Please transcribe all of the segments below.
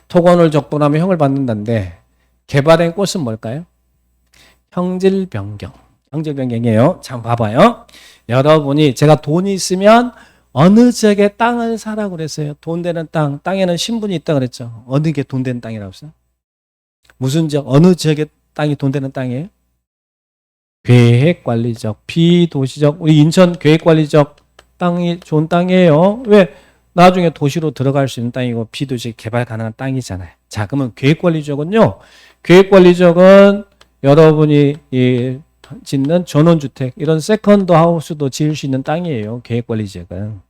토건을 적분하면 형을 받는다는데 개발행 꽃은 뭘까요? 형질 변경. 형질 변경이에요. 자, 봐봐요. 여러분이 제가 돈이 있으면 어느 지역에 땅을 사라고 그랬어요. 돈 되는 땅. 땅에는 신분이 있다 그랬죠. 어느 게 돈 되는 땅이라고 했어요? 무슨 지역, 어느 지역에 땅이 돈 되는 땅이에요? 계획관리적, 비도시적, 우리 인천 계획관리적 땅이 좋은 땅이에요. 왜? 나중에 도시로 들어갈 수 있는 땅이고 비도시 개발 가능한 땅이잖아요. 자, 그러면 계획관리적은요. 계획관리적은 여러분이 짓는 전원주택, 이런 세컨드 하우스도 지을 수 있는 땅이에요. 계획관리지역은.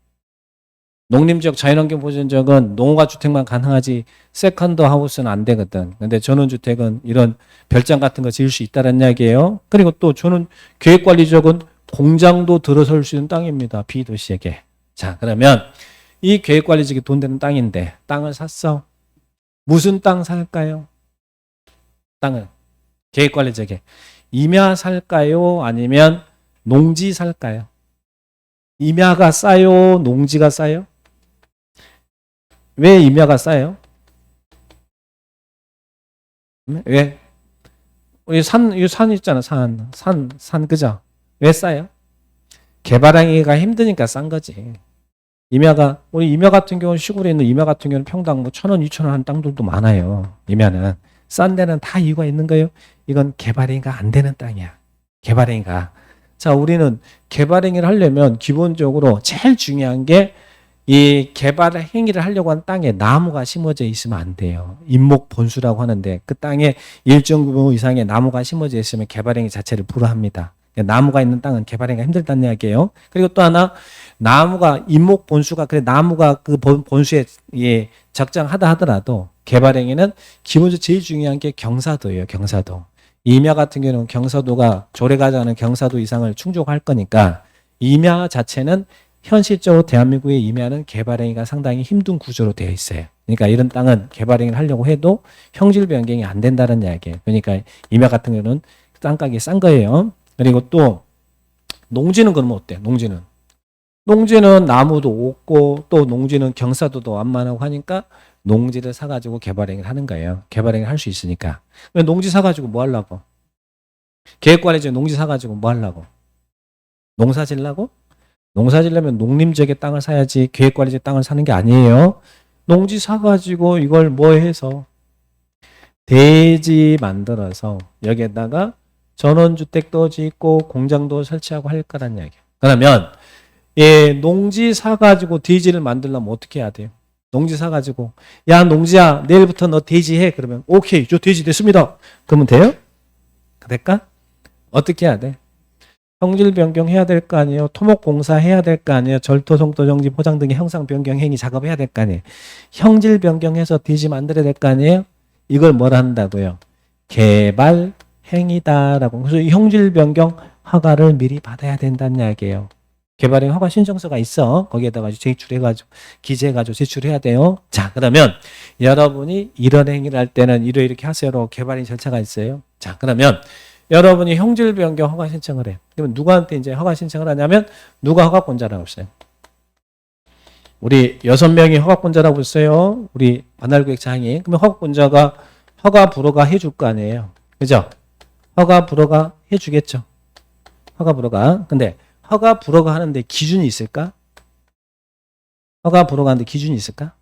농림지역 자연환경보전지역은 농후가 주택만 가능하지 세컨드 하우스는 안 되거든. 근데 전원주택은 이런 별장 같은 거 지을 수 있다는 이야기예요. 그리고 또 저는 계획관리지역은 공장도 들어설 수 있는 땅입니다. 비도시에게. 자, 그러면 이 계획관리지역이 돈 되는 땅인데 땅을 샀어. 무슨 땅 살까요? 땅을. 계획관리지역에. 임야 살까요? 아니면 농지 살까요? 임야가 싸요? 농지가 싸요? 왜 임야가 싸요? 왜? 우리 산 있잖아, 산, 그죠? 왜 싸요? 개발하기가 힘드니까 싼 거지. 임야가, 우리 임야 같은 경우는 시골에 있는 임야 같은 경우는 평당 뭐 1,000원, 2,000원 하는 땅들도 많아요. 임야는. 싼 데는 다 이유가 있는 거예요. 이건 개발행위가 안 되는 땅이야. 개발행위가. 자, 우리는 개발행위를 하려면 기본적으로 제일 중요한 게 이 개발 행위를 하려고 한 땅에 나무가 심어져 있으면 안 돼요. 인목 본수라고 하는데 그 땅에 일정 규모 이상의 나무가 심어져 있으면 개발행위 자체를 불허합니다. 나무가 있는 땅은 개발행위가 힘들다는 이야기예요. 그리고 또 하나 나무가 인목 본수가 그래 나무가 그 본수에 적정하다 하더라도 개발행위는 기본적으로 제일 중요한 게 경사도예요. 경사도. 임야 같은 경우는 경사도가 조례가지 않은 경사도 이상을 충족할 거니까 임야 자체는 현실적으로 대한민국의 임야는 개발행위가 상당히 힘든 구조로 되어 있어요. 그러니까 이런 땅은 개발행위를 하려고 해도 형질 변경이 안 된다는 이야기예요. 그러니까 임야 같은 경우는 땅가격이 싼 거예요. 그리고 또 농지는 그러면 어때? 농지는 나무도 없고 또 농지는 경사도도 완만하고 하니까 농지를 사가지고 개발행위를 하는 거예요. 개발행위를 할 수 있으니까. 농지 사가지고 뭐 하려고? 계획관리지역 농지 사가지고 뭐 하려고? 농사 지려고? 농사 지려면 농림지역의 땅을 사야지 계획관리지역 땅을 사는 게 아니에요. 농지 사가지고 이걸 뭐 해서 대지 만들어서 여기에다가 전원주택도 짓고 공장도 설치하고 할 거란 이야기예요. 그러면 농지 사가지고 대지를 만들려면 어떻게 해야 돼요? 농지 사가지고 야 농지야 내일부터 너 대지해. 그러면 오케이 저 대지 됐습니다. 그러면 돼요? 될까? 어떻게 해야 돼? 형질 변경해야 될 거 아니에요. 토목공사 해야 될 거 아니에요. 절토, 송토, 정지, 포장 등의 형상 변경 행위 작업해야 될 거 아니에요. 형질 변경해서 대지 만들어야 될 거 아니에요. 이걸 뭐라 한다고요? 개발 행위다라고. 그래서 이 형질 변경 허가를 미리 받아야 된다는 이야기예요. 개발행 허가 신청서가 있어. 거기에다가 제출해가지고 기재해가지고 제출해야 돼요. 자, 그러면 여러분이 이런 행위를 할 때는 이렇게 하세요로 개발행 절차가 있어요. 자, 그러면 여러분이 형질 변경 허가 신청을 해. 그러면 누구한테 이제 허가 신청을 하냐면 누가 허가권자라고 했어요? 우리 6명이 허가권자라고 했어요. 우리 관할구역 장애인. 그러면 허가권자가 허가 불허가 해줄 거 아니에요. 그죠? 허가 불허가 해주겠죠. 허가 불허가. 근데 허가 불허가 하는데 기준이 있을까? 허가 불허가 하는데 기준이 있을까?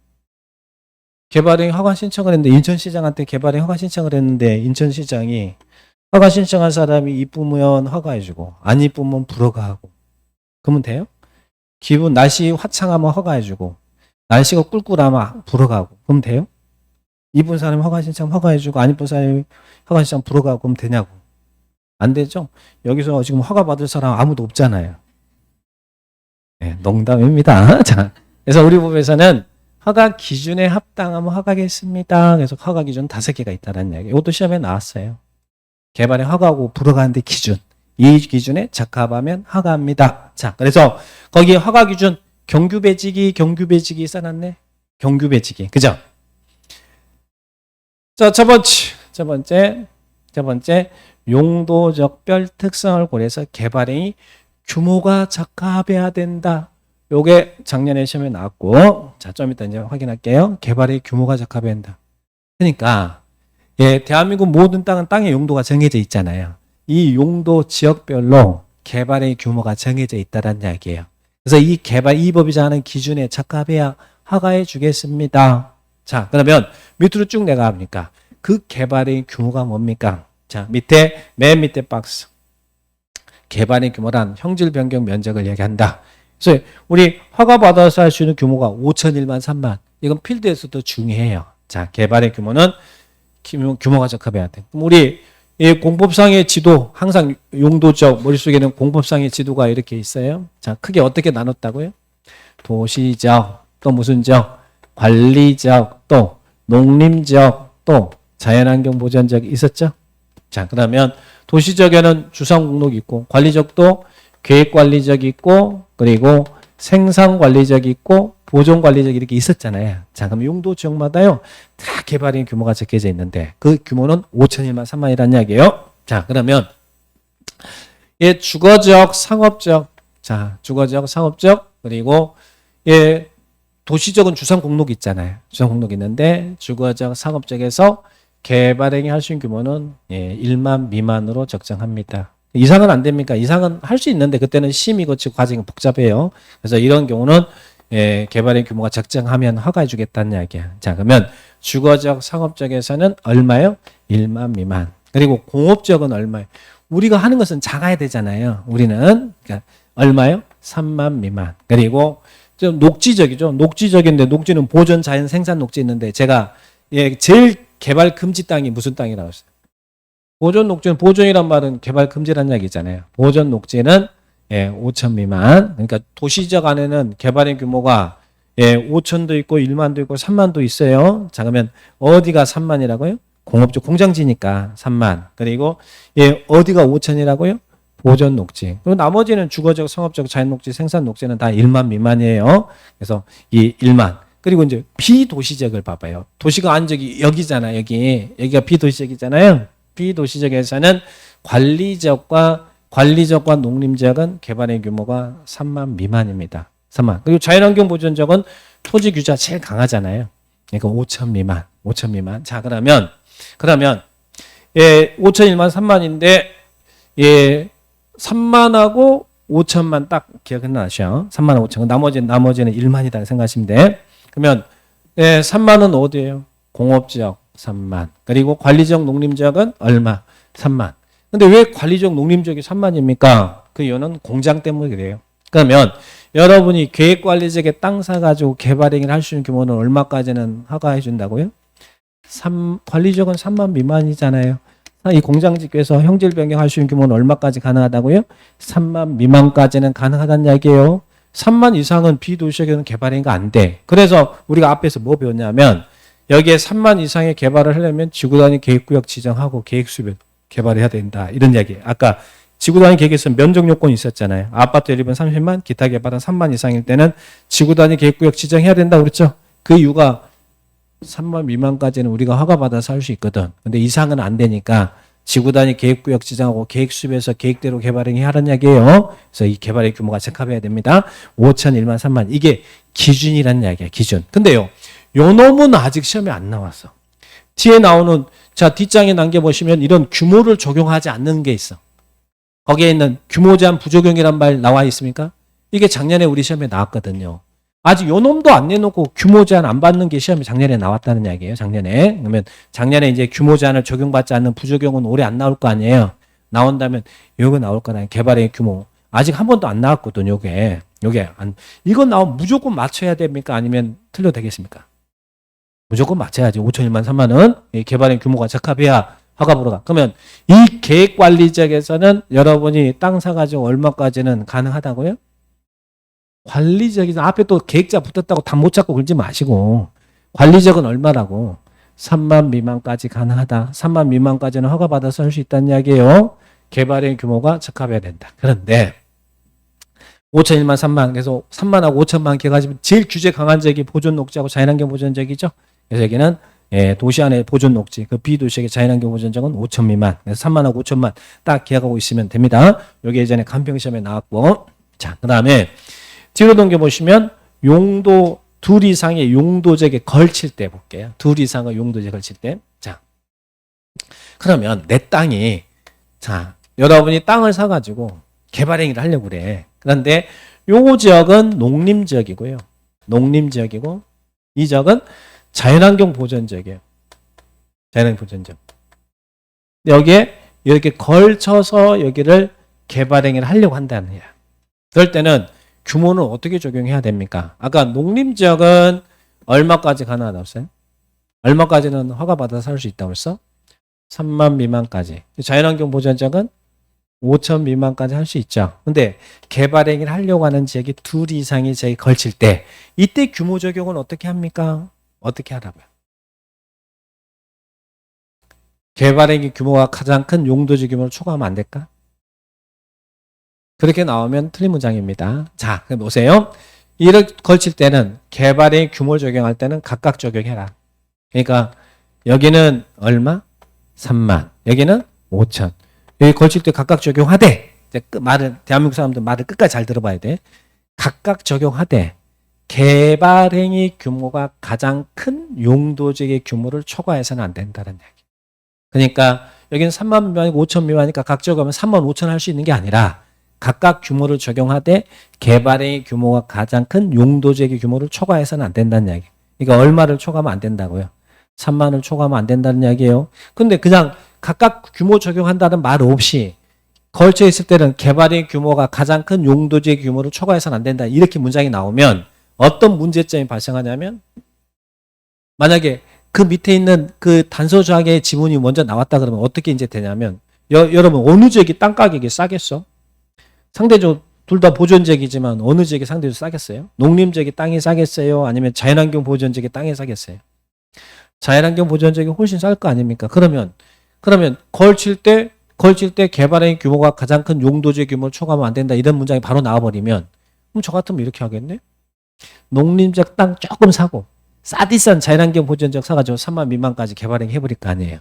개발행 허가 신청을 했는데 인천시장한테 개발행 허가 신청을 했는데 인천시장이 허가 신청한 사람이 이쁘면 허가해주고 안 이쁘면 불허가하고 그러면 돼요? 기분 날씨 화창하면 허가해주고 날씨가 꿀꿀하면 불허가하고 그러면 돼요? 이쁜 사람이 허가 신청 허가해주고 안 이쁜 사람이 허가 신청 불허가하고 그러면 되냐고. 안 되죠? 여기서 지금 허가 받을 사람 아무도 없잖아요. 네, 농담입니다. 자, 그래서 우리 법에서는 허가 기준에 합당하면 허가하겠습니다. 그래서 허가 기준 5개가 있다는 이야기. 이것도 시험에 나왔어요. 개발에 허가하고 불허가하는데 기준. 이 기준에 적합하면 허가합니다. 자, 그래서 거기에 허가 기준 경규배지기 써놨네. 경규배지기. 그죠? 자, 첫 번째 용도적별 특성을 고려해서 개발행위 규모가 적합해야 된다. 요게 작년에 시험에 나왔고, 자, 좀 이따 이제 확인할게요. 개발의 규모가 적합해야 된다. 그러니까 예, 대한민국 모든 땅은 땅의 용도가 정해져 있잖아요. 이 용도 지역별로 개발의 규모가 정해져 있다는 이야기예요. 그래서 이 개발 이 법이 정하는 기준에 적합해야 허가해 주겠습니다. 자, 그러면 밑으로 쭉 내려가보니까 그 개발의 규모가 뭡니까? 자, 맨 밑에 박스. 개발의 규모란 형질 변경 면적을 얘기한다. 그래서 우리 허가받아서 할 수 있는 규모가 5,001만 3만. 이건 필드에서도 중요해요. 자, 개발의 규모는 규모가 적합해야 돼. 그럼 우리 이 공법상의 지도 항상 용도적 머릿속에는 공법상의 지도가 이렇게 있어요. 자, 크게 어떻게 나눴다고요? 도시적, 또 무슨 적, 관리적, 또 농림적, 또 자연환경 보전적 있었죠? 자, 그러면 도시적에는 주상목록 있고, 관리적도 계획관리적 있고, 그리고 생산관리적 있고, 보존관리적 이렇게 있었잖아요. 자, 그럼 용도 지역마다요, 다 개발의 규모가 적혀져 있는데, 그 규모는 5,001만 3만이라는 이야기예요. 자, 그러면, 예, 주거적, 상업적, 자, 주거적, 상업적, 그리고, 예, 도시적은 주상공록 있잖아요. 주상공록 있는데, 주거적, 상업적에서 개발행위 할 수 있는 규모는 예, 1만 미만으로 적정합니다. 이상은 안 됩니까? 이상은 할 수 있는데 그때는 심의 거치고 과정이 복잡해요. 그래서 이런 경우는 예, 개발의 규모가 적정하면 허가해 주겠다는 이야기야. 자, 그러면 주거적, 상업적에서는 얼마요? 1만 미만. 그리고 공업적은 얼마요? 우리가 하는 것은 작아야 되잖아요. 우리는 그러니까 얼마요? 3만 미만. 그리고 좀 녹지적이죠. 녹지적인데 녹지는 보존 자연 생산 녹지 있는데 제가 예, 제일 개발 금지 땅이 무슨 땅이라고 했어요? 보존 녹지는 보존이란 말은 개발 금지라는 얘기잖아요. 보존 녹지는 예, 5천 미만. 그러니까 도시적 안에는 개발의 규모가 예, 5천도 있고 1만도 있고 3만도 있어요. 자, 그러면 어디가 3만이라고요? 공업적 공장지니까 3만. 그리고 예, 어디가 5천이라고요? 보존 녹지. 그리고 나머지는 주거적, 상업적, 자연 녹지, 생산 녹지는 다 1만 미만이에요. 그래서 이 1만. 그리고 이제 비도시적을 봐봐요. 도시가 안적이 여기잖아, 여기가 비도시적이잖아요. 비도시적에서는 관리적과 농림지역은 개발의 규모가 3만 미만입니다. 3만. 그리고 자연환경 보존적은 토지 규제가 제일 강하잖아요. 그러니까 5천 미만. 자, 그러면 예, 5천 1만 3만인데 예, 3만하고 5천만 딱 기억나셔. 3만 5천. 나머지는 1만이다 생각하시면 돼. 그러면 예, 3만은 어디예요? 공업지역 3만. 그리고 관리적 농림지역은 얼마? 3만. 근데 왜 관리적 농림지역이 3만입니까? 그 이유는 공장 때문에 그래요. 그러면 여러분이 계획관리지역에 땅 사가지고 개발행위를 할 수 있는 규모는 얼마까지는 허가해 준다고요? 관리지역은 3만 미만이잖아요. 이 공장지구에서 형질 변경할 수 있는 규모는 얼마까지 가능하다고요? 3만 미만까지는 가능하다는 이야기예요. 3만 이상은 비도시적인 개발행위가 안 돼. 그래서 우리가 앞에서 뭐 배웠냐면 여기에 3만 이상의 개발을 하려면 지구단위 계획구역 지정하고 계획수별 개발해야 된다. 이런 이야기. 아까 지구단위 계획에서 면적 요건이 있었잖아요. 아파트 1번 30만, 기타 개발은 3만 이상일 때는 지구단위 계획구역 지정해야 된다 그랬죠. 그 이유가 3만 미만까지는 우리가 허가받아서 할 수 있거든. 근데 이상은 안 되니까 지구단위 계획구역 지정하고 계획수에서 계획대로 개발행위 하라는 이야기예요. 그래서 이 개발의 규모가 적합해야 됩니다. 5천, 1만, 3만. 이게 기준이라는 이야기야, 기준. 근데요, 요 놈은 아직 시험에 안 나왔어. 뒤에 나오는, 자, 뒷장에 남겨보시면 이런 규모를 적용하지 않는 게 있어. 거기에 있는 규모 제한 부적용이란 말 나와 있습니까? 이게 작년에 우리 시험에 나왔거든요. 아직 요 놈도 안 내놓고 규모 제한 안 받는 게 시험에 작년에 나왔다는 이야기예요. 작년에. 그러면 작년에 이제 규모 제한을 적용받지 않는 부적용은 올해 안 나올 거 아니에요. 나온다면 요거 나올 거나 개발의 규모. 아직 한 번도 안 나왔거든, 요게 안. 이거 나오면 무조건 맞춰야 됩니까? 아니면 틀려도 되겠습니까? 무조건 맞춰야지. 5천 1만 3만은 개발의 규모가 적합해야 허가 보러 가. 그러면 이 계획관리적에서는 여러분이 땅 사가지고 얼마까지는 가능하다고요? 관리적인 앞에 또 계획자 붙었다고 다 못 잡고 그러지 마시고 관리적은 얼마라고? 3만 미만까지 가능하다. 3만 미만까지는 허가받아서 할 수 있다는 이야기예요. 개발의 규모가 적합해야 된다. 그런데 5천 1만 3만 그래서 3만하고 5천만 개가지고 제일 규제 강한 지역이 보존 녹지하고 자연환경 보존지역이죠. 그래서 여기는 예, 도시 안에 보존 녹지, 그 비도시의 자연환경 보존지역은 5천 미만. 그래서 3만하고 5천만 딱 기억하고 있으면 됩니다. 여기 예전에 간평시험에 나왔고, 자, 그 다음에 뒤로 넘겨보시면 용도 둘 이상의 용도적에 걸칠 때 볼게요. 둘 이상의 용도적에 걸칠 때. 자, 그러면 내 땅이, 자, 여러분이 땅을 사가지고 개발행위를 하려고 그래. 그런데 요 지역은 농림지역이고요. 농림지역이고, 이 지역은 자연환경 보전지역이에요. 자연환경 보전지역. 여기에 이렇게 걸쳐서 여기를 개발행위를 하려고 한다는 거야. 그럴 때는 규모는 어떻게 적용해야 됩니까? 아까 농림지역은 얼마까지 가능하다 했어요? 얼마까지는 허가받아서 살 수 있다고 했어? 3만 미만까지. 자연환경 보전지역은 5천 미만까지 할 수 있죠. 근데 개발행위를 하려고 하는 지역이 둘 이상의 지역이 걸칠 때 이때 규모 적용은 어떻게 합니까? 어떻게 하라고요? 개발행위 규모가 가장 큰 용도지 규모를 초과하면 안 될까? 그렇게 나오면 틀린 문장입니다. 자, 그럼 보세요. 이를 걸칠 때는 개발행위 규모를 적용할 때는 각각 적용해라. 그러니까 여기는 얼마? 3만. 여기는 5천. 여기 걸칠 때 각각 적용하되, 말을, 대한민국 사람들 말을 끝까지 잘 들어봐야 돼. 각각 적용하되 개발행위 규모가 가장 큰 용도지역의 규모를 초과해서는 안 된다는 얘기. 그러니까 여기는 3만 미만이고 5천 미만이니까 각 적용하면 3만 5천 할 수 있는 게 아니라 각각 규모를 적용하되 개발행위 규모가 가장 큰 용도지역의 규모를 초과해서는 안 된다는 이야기. 그러니까 얼마를 초과하면 안 된다고요? 3만을 초과하면 안 된다는 이야기예요. 근데 그냥 각각 규모 적용한다는 말 없이 걸쳐 있을 때는 개발행위 규모가 가장 큰 용도지역의 규모를 초과해서는 안 된다. 이렇게 문장이 나오면 어떤 문제점이 발생하냐면, 만약에 그 밑에 있는 그 단서 조항의 지문이 먼저 나왔다 그러면 어떻게 이제 되냐면, 여러분 어느 지역이 땅 가격이 싸겠어? 상대적으로 둘 다 보존지역이지만 어느 지역이 상대적으로 싸겠어요? 농림지역이 땅이 싸겠어요? 아니면 자연환경 보존지역이 땅이 싸겠어요? 자연환경 보존지역이 훨씬 쌀 거 아닙니까? 그러면 걸칠 때 개발행위 규모가 가장 큰 용도지역 규모를 초과하면 안 된다. 이런 문장이 바로 나와버리면, 그럼 저 같으면 이렇게 하겠네? 농림지역 땅 조금 사고 싸디싼 자연환경 보존지역 사가지고 3만 미만까지 개발행위 해버릴 거 아니에요.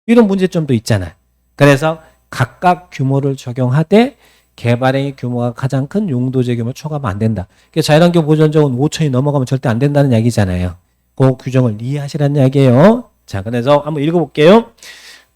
이런 문제점도 있잖아요. 그래서 각각 규모를 적용하되 개발행위 규모가 가장 큰 용도지역 규모를 초과하면 안 된다. 자연환경 보존지역은 5천이 넘어가면 절대 안 된다는 얘기잖아요. 그 규정을 이해하시라는 이야기예요. 자, 그래서 한번 읽어볼게요.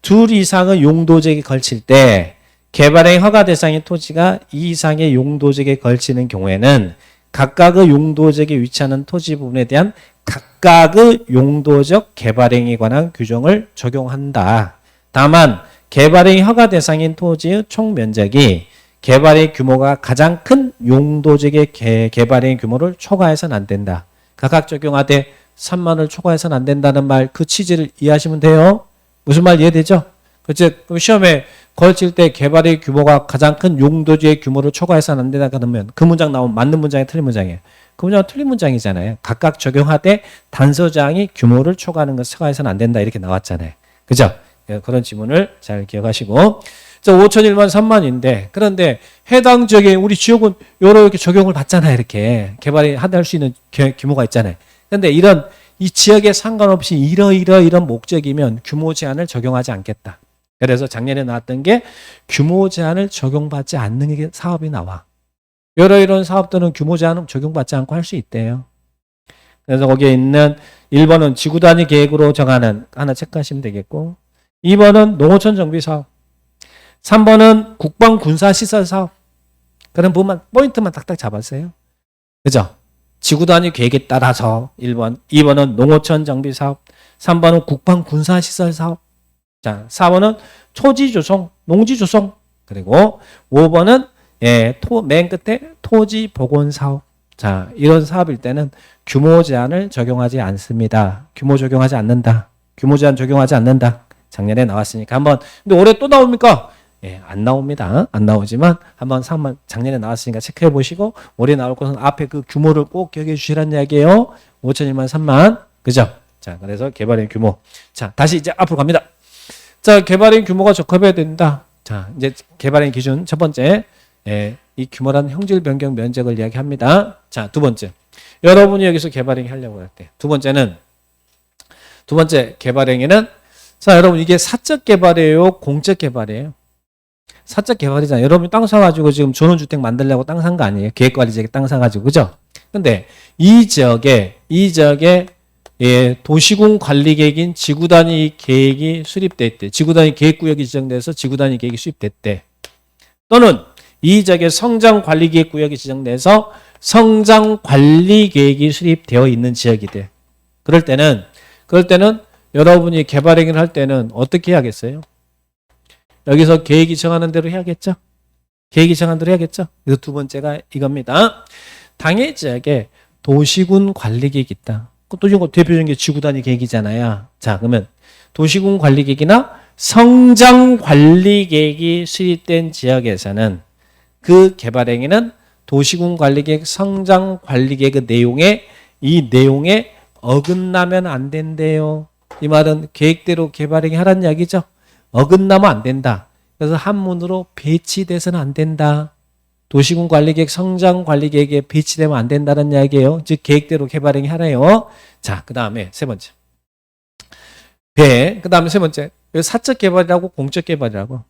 둘 이상의 용도지역에 걸칠 때 개발행위 허가 대상인 토지가 이 이상의 용도지역에 걸치는 경우에는 각각의 용도지역에 위치하는 토지 부분에 대한 각각의 용도적 개발행위에 관한 규정을 적용한다. 다만 개발행위 허가 대상인 토지의 총 면적이 개발행위 규모가 가장 큰 용도지역의 개발행위 규모를 초과해서는 안 된다. 각각 적용하되 3만을 초과해서는 안 된다는 말, 그 취지를 이해하시면 돼요. 무슨 말 이해되죠? 그럼 시험에 걸칠 때 개발의 규모가 가장 큰 용도지의 규모를 초과해서는 안 된다 그러면 그 문장 나오면 맞는 문장이 틀린 문장이에요. 그 문장은 틀린 문장이잖아요. 각각 적용하되 단서장이 규모를 초과하는 것을 초과해서는 안 된다 이렇게 나왔잖아요. 그죠? 그런 지문을 잘 기억하시고, 자, 5천일만 3만인데 그런데 해당 지역에 우리 지역은 이렇게 적용을 받잖아요. 이렇게 개발이 할 수 있는 규모가 있잖아요. 그런데 이 지역에 상관없이 이런 목적이면 규모 제한을 적용하지 않겠다. 그래서 작년에 나왔던 게 규모 제한을 적용받지 않는 게 사업이 나와. 이런 사업들은 규모 제한은 적용받지 않고 할 수 있대요. 그래서 거기에 있는 1번은 지구 단위 계획으로 정하는, 하나 체크하시면 되겠고, 2번은 농어촌 정비 사업, 3번은 국방 군사 시설 사업. 그런 부분만 포인트만 딱딱 잡았어요. 그죠? 지구 단위 계획에 따라서 1번, 2번은 농어촌 정비 사업, 3번은 국방 군사 시설 사업. 자, 4번은 토지 조성, 농지 조성. 그리고 5번은 맨 끝에 토지 복원 사업. 자, 이런 사업일 때는 규모 제한을 적용하지 않습니다. 규모 적용하지 않는다. 규모 제한 적용하지 않는다. 작년에 나왔으니까 한번. 근데 올해 또 나옵니까? 안 나옵니다. 안 나오지만 한번 작년에 나왔으니까 체크해 보시고 올해 나올 것은 앞에 그 규모를 꼭 기억해 주시라는 이야기예요. 5천일만 3만. 그죠? 자, 그래서 개발행 규모. 자, 다시 이제 앞으로 갑니다. 자, 개발행 규모가 적합해야 된다. 자, 이제 개발행 기준 첫 번째. 이 규모란 형질 변경 면적을 이야기합니다. 자, 두 번째. 여러분이 여기서 개발행 하려고 할 때. 두 번째 개발행위는, 자, 여러분 이게 사적 개발이에요? 공적 개발이에요? 사적 개발이잖아요. 여러분이 땅 사가지고 지금 전원주택 만들려고 땅 산 거 아니에요? 계획관리지역에 땅 사가지고, 그죠? 근데 이 지역에 예, 도시군 관리 계획인 지구단위 계획이 수립됐대. 지구단위 계획구역이 지정돼서 지구단위 계획이 수립됐대. 또는 이 지역에 성장관리계획구역이 지정돼서 성장관리계획이 수립되어 있는 지역이 돼. 그럴 때는 여러분이 개발행위를 할 때는 어떻게 해야겠어요? 여기서 계획이 정하는 대로 해야겠죠? 계획이 정하는 대로 해야겠죠? 그래서 두 번째가 이겁니다. 당해 지역에 도시군 관리계획이 있다. 또 이거 대표적인 게 지구단위 계획이잖아요. 자, 그러면 도시군 관리계획이나 성장관리계획이 수립된 지역에서는 그 개발행위는 도시군 관리계획, 성장관리계획의 이 내용에 어긋나면 안 된대요. 이 말은 계획대로 개발행위 하라는 이야기죠. 어긋나면 안 된다. 그래서 한문으로 배치돼서는 안 된다. 도시군 관리계획, 성장관리계획에 배치되면 안 된다는 이야기예요. 즉 계획대로 개발행위 하래요. 자, 그 다음에 세 번째. 그 다음에 세 번째. 사적 개발이라고 공적 개발이라고.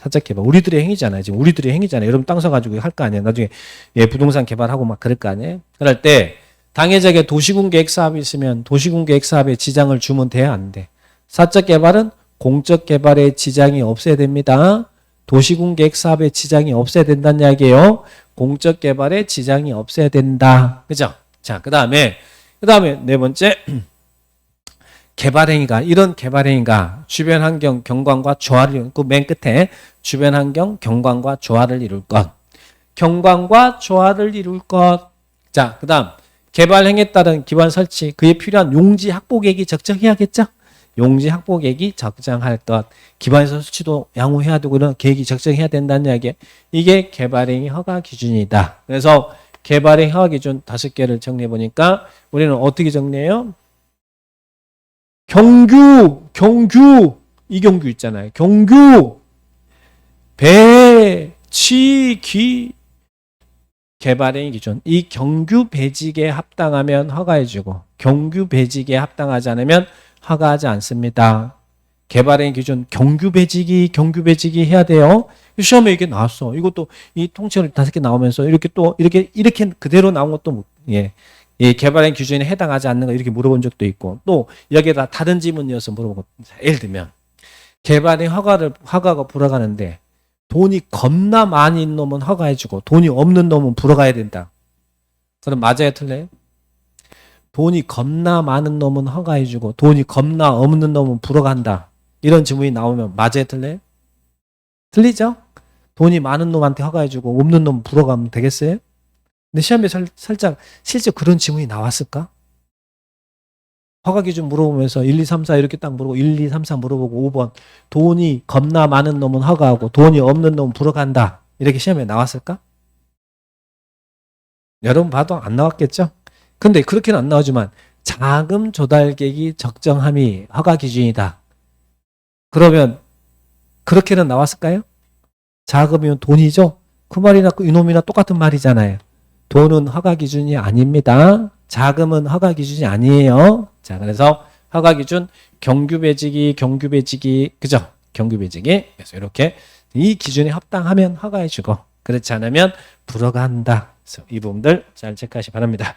사적 개발. 우리들의 행위잖아요. 지금 우리들의 행위잖아요. 여러분 땅 사가지고 할 거 아니에요. 나중에 예, 부동산 개발하고 막 그럴 거 아니에요. 그럴 때 당해적에 도시군 계획 사업이 있으면 도시군 계획 사업에 지장을 주면 돼야 안 돼. 사적 개발은 공적 개발에 지장이 없어야 됩니다. 도시군 계획 사업에 지장이 없어야 된다는 이야기예요. 공적 개발에 지장이 없어야 된다. 그죠? 자, 그 다음에 네 번째. 개발행위가, 이런 개발행위가 주변 환경, 경관과 조화를 이룰 것. 맨 끝에 주변 환경, 경관과 조화를 이룰 것. 경관과 조화를 이룰 것. 자, 그 다음 개발행위에 따른 기반 설치, 그에 필요한 용지 확보 계획이 적정해야겠죠? 용지 확보 계획이 적정할 것. 기반 설치도 양호해야 되고 이런 계획이 적정해야 된다는 이야기. 이게 개발행위 허가 기준이다. 그래서 개발행위 허가 기준 5개를 정리해 보니까 우리는 어떻게 정리해요? 경규, 이경규 있잖아요. 경규, 배치기, 개발행위 기준. 이 경규 배직에 합당하면 허가해주고 경규 배직에 합당하지 않으면 허가하지 않습니다. 개발행위 기준 경규 배직이 해야 돼요. 시험에 이게 나왔어. 이것도 이 통째로 5개 나오면서 이렇게 그대로 나온 것도 예. 이 개발행위 기준에 해당하지 않는 거 이렇게 물어본 적도 있고 또 여기에다 다른 지문이어서 물어보고 예를 들면 개발행위 허가가 불허가는데 돈이 겁나 많이 있는 놈은 허가해주고 돈이 없는 놈은 불허가야 된다. 그럼 맞아요, 틀려요? 돈이 겁나 많은 놈은 허가해주고 돈이 겁나 없는 놈은 불허간다. 이런 지문이 나오면 맞아요, 틀려요? 틀리죠? 돈이 많은 놈한테 허가해주고 없는 놈은 불허가면 되겠어요? 근데 시험에 살짝 실제 그런 지문이 나왔을까? 허가 기준 물어보면서 1, 2, 3, 4 이렇게 딱 물어보고 1, 2, 3, 4 물어보고 5번 돈이 겁나 많은 놈은 허가하고 돈이 없는 놈은 불허간다. 이렇게 시험에 나왔을까? 여러분 봐도 안 나왔겠죠? 근데 그렇게는 안 나오지만 자금 조달 계획이 적정함이 허가 기준이다. 그러면 그렇게는 나왔을까요? 자금이면 돈이죠? 그 말이나 이놈이나 똑같은 말이잖아요. 돈은 허가 기준이 아닙니다. 자금은 허가 기준이 아니에요. 자, 그래서 허가 기준 경규배지기, 그죠? 경규배지기. 그래서 이렇게 이 기준에 합당하면 허가해주고 그렇지 않으면 불허가한다. 그래서 이 부분들 잘 체크하시기 바랍니다.